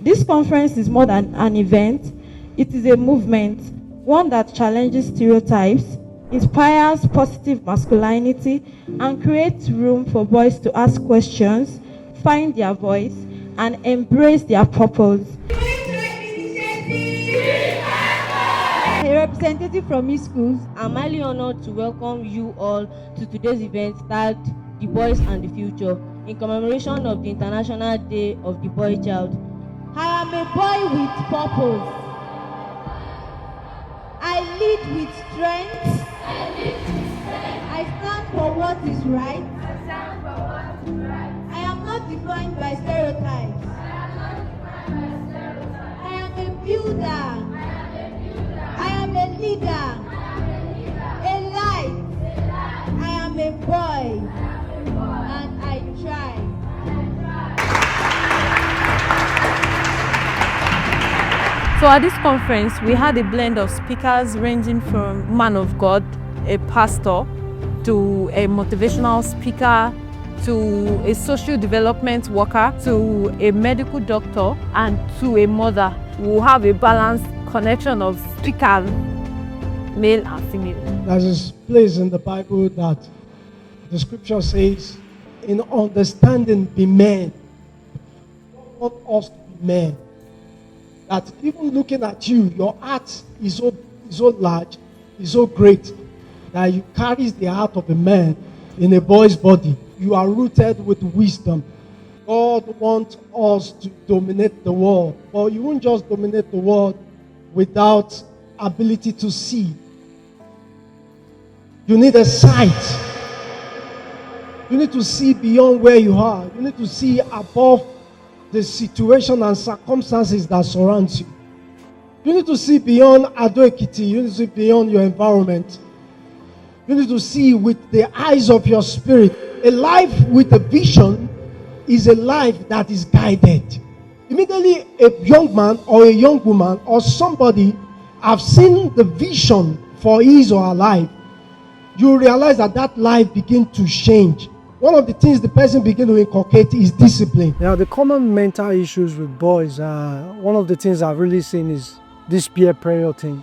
This conference is more than an event. It is a movement, one that challenges stereotypes, inspires positive masculinity, and creates room for boys to ask questions, find their voice, and embrace their purpose. A representative from East Schools, I'm highly honored to welcome you all to today's event tagged The Boys and the Future in commemoration of the International Day of the Boy Child. I am a boy with purpose. I lead with strength. I stand for what is right. I am not defined by stereotypes. I am a builder. I am a leader. A light. I am a boy. And I try. So at this conference, we had a blend of speakers ranging from man of God, a pastor, to a motivational speaker, to a social development worker, to a medical doctor, and to a mother. We'll have a balanced connection of speakers, male and female. There's this place in the Bible that the scripture says, in understanding be men. God wants us to be men. That even looking at you, your heart is so large, is so great, that you carry the heart of a man in a boy's body. You are rooted with wisdom. God wants us to dominate the world. But you won't just dominate the world without ability to see. You need a sight. You need to see beyond where you are. You need to see above the situation and circumstances that surround you. You need to see beyond Ado Ekiti. You need to see beyond your environment. You need to see with the eyes of your spirit. A life with a vision is a life that is guided. Immediately, a young man or a young woman or somebody have seen the vision for his or her life, you realize that life begins to change. One of the things the person begins to inculcate is discipline. Now, the common mental issues with boys, one of the things I've really seen is this peer pressure thing.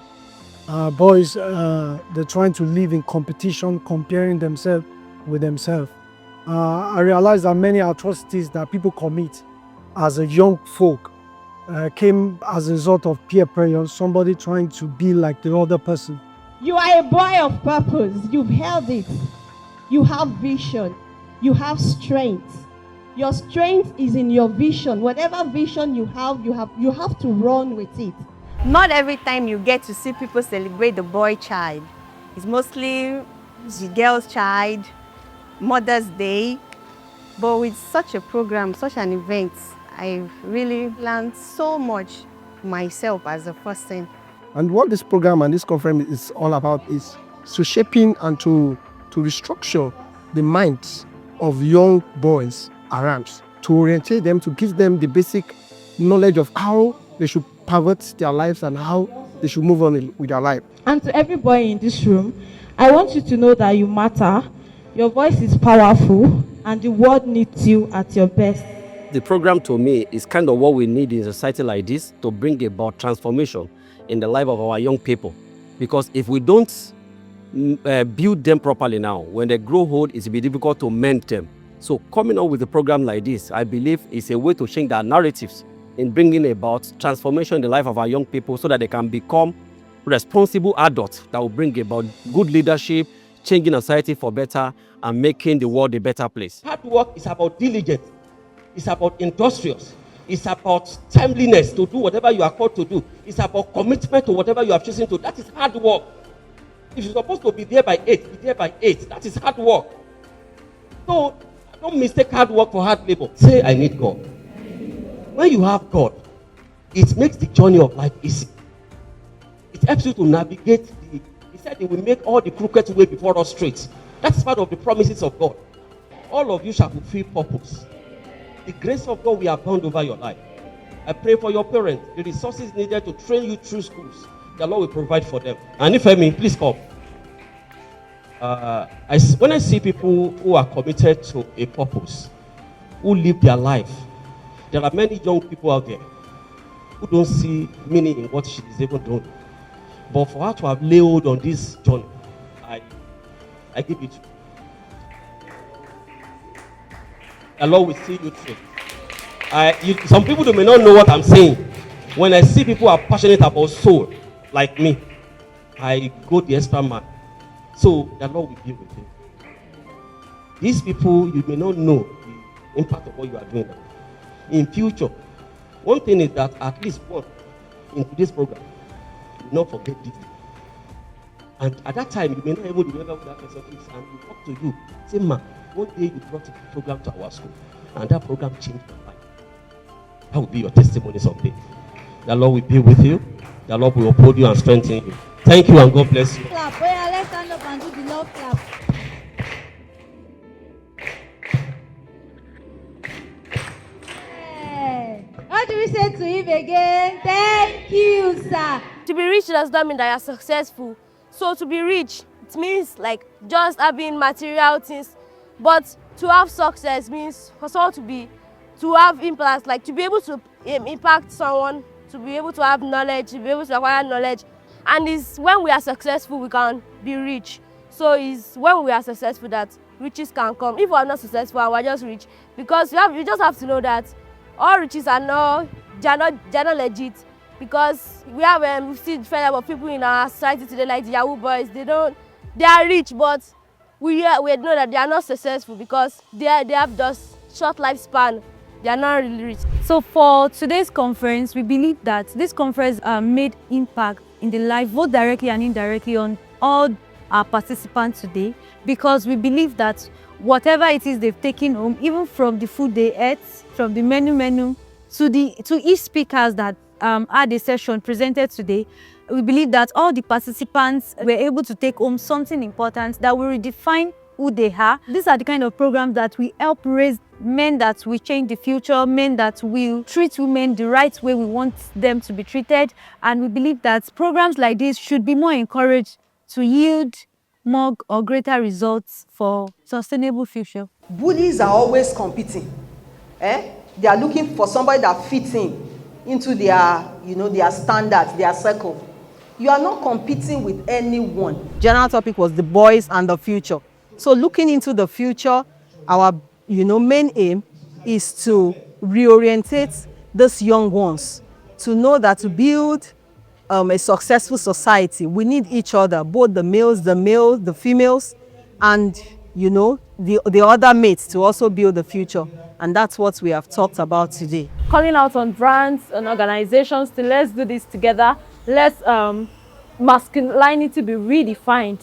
Boys, they're trying to live in competition, comparing themselves with themselves. I realize that many atrocities that people commit as a young folk came as a result of peer pressure, somebody trying to be like the other person. You are a boy of purpose. You've held it. You have vision. You have strength. Your strength is in your vision. Whatever vision you have to run with it. Not every time you get to see people celebrate the boy child. It's mostly the girl's child, Mother's Day. But with such a program, such an event, I've really learned so much myself as a person. And what this program and this conference is all about is to shaping and to restructure the minds of young boys around, to orientate them, to give them the basic knowledge of how they should pivot their lives and how they should move on with their life. And to every boy in this room, I want you to know that you matter, your voice is powerful, and the world needs you at your best. The program to me is kind of what we need in a society like this to bring about transformation in the life of our young people. Because if we don't build them properly now, when they grow old, it will be difficult to mend them. So coming up with a program like this, I believe is a way to change their narratives in bringing about transformation in the life of our young people so that they can become responsible adults that will bring about good leadership, changing society for better, and making the world a better place. Hard work is about diligence. It's about industrious. It's about timeliness to do whatever you are called to do. It's about commitment to whatever you have chosen to. That is hard work. If you're supposed to be there by 8, be there by 8. That is hard work. So don't mistake hard work for hard labor. Say, I need God. When you have God, it makes the journey of life easy. It helps you to navigate He said He will make all the crooked way before us straight. That's part of the promises of God. All of you shall fulfill purpose. The grace of God will abound over your life. I pray for your parents, the resources needed to train you through schools. The Lord will provide for them. And if I may, please come. When I see people who are committed to a purpose, who live their life, there are many young people out there who don't see meaning in what she is even doing. But for her to have laid hold on this journey, I give it to you. The Lord will see you through. Some people may not know what I'm saying. When I see people are passionate about soul, like me, I go the extra mile. So the Lord will be with you. These people, you may not know the impact of what you are doing now. In future, one thing is that at least one in today's program, you will not forget this. And at that time, you may not even remember who that person is, and we talk to you. Say, man, one day you brought a program to our school, and that program changed my life. That will be your testimony someday. The Lord will be with you. The Lord will uphold you and strengthen you. Thank you, and God bless you. Clap. Oh yeah, let's stand up and do the love clap. Hey. What do we say to him again? Thank you, sir. To be rich does not mean that you are successful. So to be rich, it means like just having material things. But to have success means for someone to have impact, like to be able to impact someone, to be able to have knowledge, to be able to acquire knowledge. And it's when we are successful, we can be rich. So it's when we are successful that riches can come. If we are not successful and we are just rich, because you just have to know that all riches are not legit. Because we see different type of people in our society today, like the Yahoo boys. They are rich, but we know that they are not successful because they have just short lifespan. They are not really rich. So for today's conference, we believe that this conference made impact in the life, both directly and indirectly, on all our participants today, because we believe that whatever it is they've taken home, even from the food they ate, from the menu to each speakers that had a session presented today, we believe that all the participants were able to take home something important that will redefine who they are. These are the kind of programs that will help raise men that will change the future, men that will treat women the right way we want them to be treated. And we believe that programs like this should be more encouraged to yield more or greater results for sustainable future. Bullies are always competing. They are looking for somebody that fits into their standards, their circle. You are not competing with anyone. General topic was the boys and the future. So looking into the future, our main aim is to reorientate these young ones to know that to build a successful society, we need each other, both the males, the females, and the other mates to also build the future. And that's what we have talked about today. Calling out on brands and organizations to let's do this together. Let's masculinity be redefined,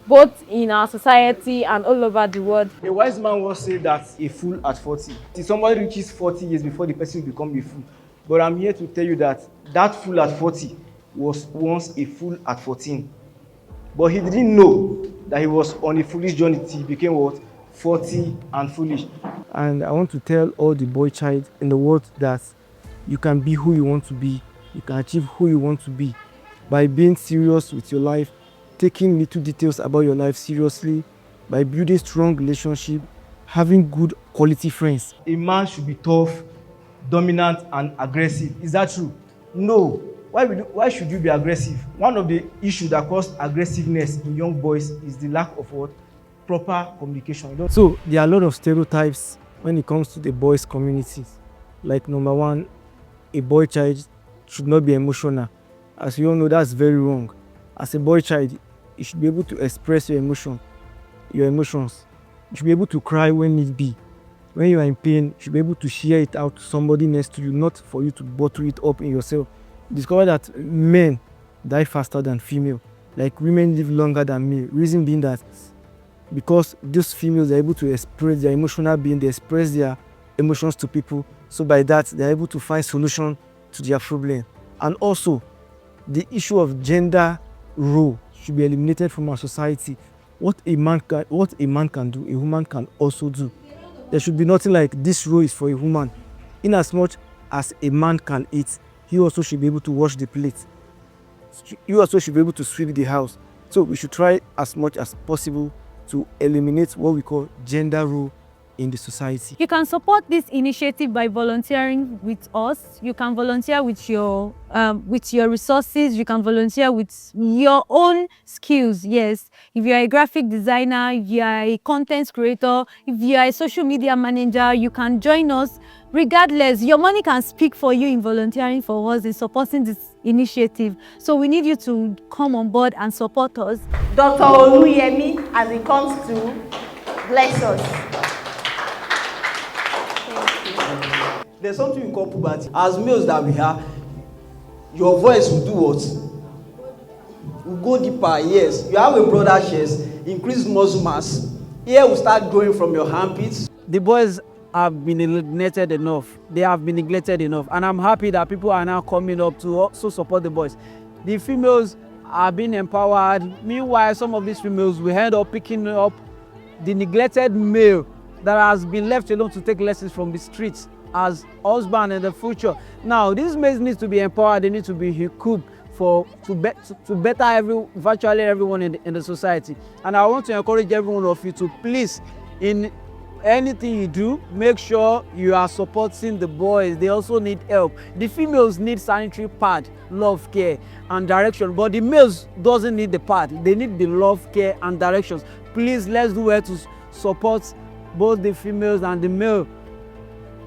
both in our society and all over the world. A wise man once said that a fool at 40. See, somebody reaches 40 years before the person will become a fool. But I'm here to tell you that that fool at 40 was once a fool at 14. But he didn't know that he was on a foolish journey till he became what? 40 and foolish. And I want to tell all the boy child in the world that you can be who you want to be. You can achieve who you want to be by being serious with your life, taking little details about your life seriously, by building strong relationship, having good quality friends. A man should be tough, dominant, and aggressive. Is that true? No. Why should you be aggressive? One of the issues that cause aggressiveness in young boys is the lack of what? Proper communication. So there are a lot of stereotypes when it comes to the boys' communities. Like number one, a boy child should not be emotional. As you all know, that's very wrong. As a boy child, you should be able to express your emotions. You should be able to cry when need be. When you are in pain, you should be able to share it out to somebody next to you, not for you to bottle it up in yourself. Discover that men die faster than female. Like women live longer than men. Reason being that because these females are able to express their emotional being, they express their emotions to people. So by that, they're able to find solution to their problem. And also, the issue of gender role should be eliminated from our society. What a man can do, a woman can also do. There should be nothing like this role is for a woman. In as much as a man can eat, he also should be able to wash the plate. You also should be able to sweep the house. So we should try as much as possible to eliminate what we call gender role in the society. You can support this initiative by volunteering with us. You can volunteer with your resources. You can volunteer with your own skills. Yes, if you are a graphic designer, if you are a content creator, if you are a social media manager, you can join us. Regardless, your money can speak for you in volunteering for us, in supporting this initiative. So we need you to come on board and support us. Dr. Oluyemi, as it comes to bless us. There's something we call puberty. As males that we are, your voice will do what? Will go deeper, yes. You have a broader chest, increase muscle mass. Hair will start growing from your armpits. The boys have been neglected enough. They have been neglected enough. And I'm happy that people are now coming up to also support the boys. The females are being empowered. Meanwhile, some of these females will end up picking up the neglected male that has been left alone to take lessons from the streets as husband in the future. Now, these males need to be empowered. They need to be equipped to better virtually everyone in the society. And I want to encourage every one of you to please, in anything you do, make sure you are supporting the boys. They also need help. The females need sanitary pad, love, care, and direction. But the males doesn't need the pad. They need the love, care, and directions. Please, let's do it to support both the females and the male.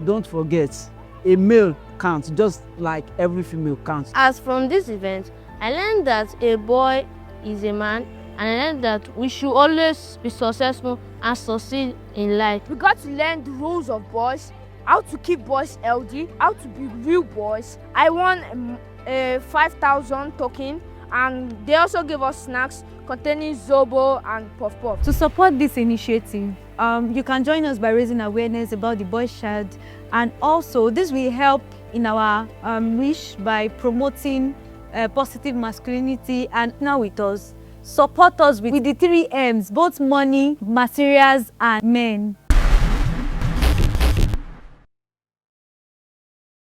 Don't forget, a male counts just like every female counts. As from this event, I learned that a boy is a man, and I learned that we should always be successful and succeed in life. We got to learn the rules of boys, how to keep boys healthy, how to be real boys. I won a 5,000 token, and they also gave us snacks containing Zobo and Puff Puff. To support this initiative, you can join us by raising awareness about the boy child, and also this will help in our wish by promoting positive masculinity. And now with us, support us with the 3 M's, both money, materials, and men.